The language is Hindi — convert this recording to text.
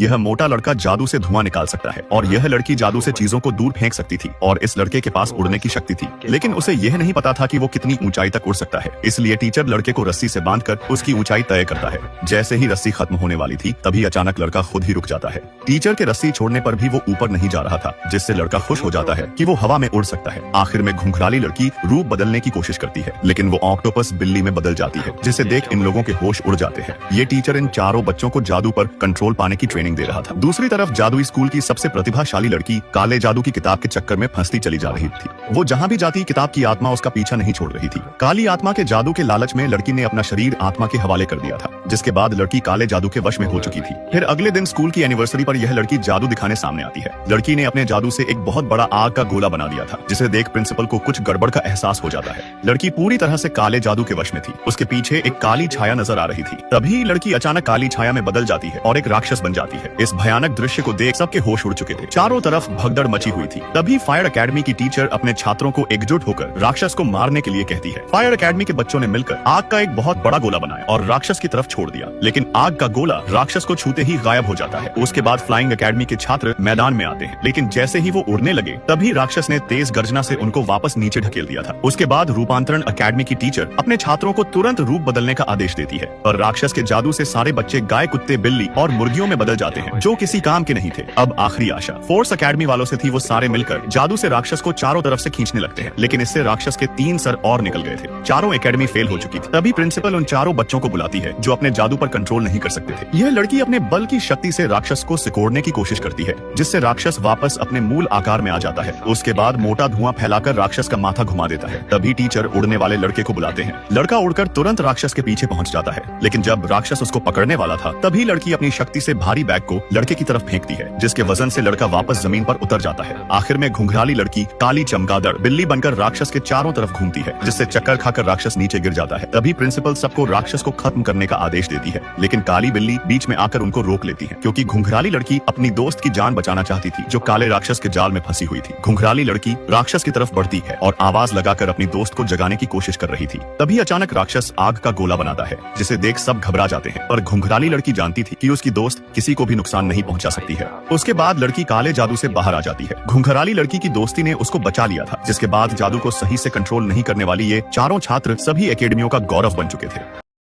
यह मोटा लड़का जादू से धुआं निकाल सकता है और यह लड़की जादू से चीजों को दूर फेंक सकती थी और इस लड़के के पास उड़ने की शक्ति थी, लेकिन उसे यह नहीं पता था कि वो कितनी ऊंचाई तक उड़ सकता है। इसलिए टीचर लड़के को रस्सी से बांधकर उसकी ऊंचाई तय करता है। जैसे ही रस्सी खत्म होने वाली थी तभी अचानक लड़का खुद ही रुक जाता है। टीचर के रस्सी छोड़ने पर भी वो ऊपर नहीं जा रहा था, जिससे लड़का खुश हो जाता है कि वो हवा में उड़ सकता है। आखिर में घुंघराली लड़की रूप बदलने की कोशिश करती है, लेकिन वो ऑक्टोपस बिल्ली में बदल जाती है, जिसे देख इन लोगों के होश उड़ जाते हैं। ये टीचर इन चारों बच्चों को जादू पर कंट्रोल पाने की ट्रेनिंग दे रहा था। दूसरी तरफ जादुई स्कूल की सबसे प्रतिभाशाली लड़की काले जादू की किताब के चक्कर में फंसती चली जा रही थी। वो जहाँ भी जाती किताब की आत्मा उसका पीछा नहीं छोड़ रही थी। काली आत्मा के जादू के लालच में लड़की ने अपना शरीर आत्मा के हवाले कर दिया था, जिसके बाद लड़की काले जादू के वश में हो चुकी थी। फिर अगले दिन स्कूल की एनिवर्सरी पर यह लड़की जादू दिखाने सामने आती है। लड़की ने अपने जादू से एक बहुत बड़ा आग का गोला बना दिया था, जिसे देख प्रिंसिपल को कुछ गड़बड़ का एहसास हो जाता है। लड़की पूरी तरह से काले जादू के वश में थी। उसके पीछे एक काली छाया नजर आ रही थी। तभी लड़की अचानक काली छाया में बदल जाती है और एक राक्षस बन जाती है। इस भयानक दृश्य को देख सबके होश उड़ चुके थे। चारों तरफ भगदड़ मची हुई थी। तभी फायर एकेडमी की टीचर अपने छात्रों को एकजुट होकर राक्षस को मारने के लिए कहती है। फायर एकेडमी के बच्चों ने मिलकर आग का एक बहुत बड़ा गोला बनाया और राक्षस की तरफ छोड़ दिया, लेकिन आग का गोला राक्षस को छूते ही गायब हो जाता है। उसके बाद फ्लाइंग एकेडमी के छात्र मैदान में आते हैं, लेकिन जैसे ही वो उड़ने लगे तभी राक्षस ने तेज गर्जना से उनको वापस नीचे ढकेल दिया था। उसके बाद रूपांतरण एकेडमी की टीचर अपने छात्रों को तुरंत रूप बदलने का आदेश देती है और राक्षस के जादू से सारे बच्चे गाय, कुत्ते, बिल्ली और मुर्गियों में बदल जाते हैं, जो किसी काम के नहीं थे। अब आखिरी आशा फोर्स एकेडमी वालों से थी। वो सारे मिलकर जादू से राक्षस को चारों तरफ से खींचने लगते हैं, लेकिन इससे राक्षस के 3 सर और निकल गए थे। चारों एकेडमी फेल हो चुकी थी। तभी प्रिंसिपल उन चारों बच्चों को बुलाती है जो अपने जादू पर कंट्रोल नहीं कर सकते थे। यह लड़की अपने बल की शक्ति से राक्षस को सिकोड़ने की कोशिश करती है, जिससे राक्षस वापस अपने मूल आकार में आ जाता है। उसके बाद मोटा धुआं फैलाकर राक्षस का माथा घुमा देता है। तभी टीचर उड़ने वाले लड़के को बुलाते हैं। लड़का उड़कर तुरंत राक्षस के पीछे पहुंच जाता है, लेकिन जब राक्षस उसको पकड़ने वाला था तभी लड़की अपनी शक्ति से भारी बैग को लड़के की तरफ फेंकती है, जिसके वजन से लड़का वापस जमीन पर उतर जाता है। आखिर में घुंघराली लड़की काली चमगादड़ बिल्ली बनकर राक्षस के चारों तरफ घूमती है, जिससे चक्कर खाकर राक्षस नीचे गिर जाता है। तभी प्रिंसिपल सबको राक्षस को खत्म करने का आदेश देती है, लेकिन काली बिल्ली बीच में आकर उनको रोक लेती है, क्योंकि घुंघराली लड़की अपनी दोस्त की जान बचाना चाहती थी, जो काले राक्षस के जाल में फंसी हुई थी। घुंघराली लड़की राक्षस की तरफ बढ़ती है और आवाज लगाकर अपनी दोस्त को जगाने की कोशिश कर रही थी। तभी अचानक राक्षस आग का गोला बनाता है, जिसे देख सब घबरा जाते हैं, पर घुंघराली लड़की जानती थी कि उसकी दोस्त किसी को भी नुकसान नहीं पहुंचा सकती है। उसके बाद लड़की काले जादू से बाहर आ जाती है। घुंघराली लड़की की दोस्ती ने उसको बचा लिया था, जिसके बाद जादू को सही से कंट्रोल नहीं करने वाली ये चारों छात्र सभी एकेडमियों का गौरव बन चुके थे।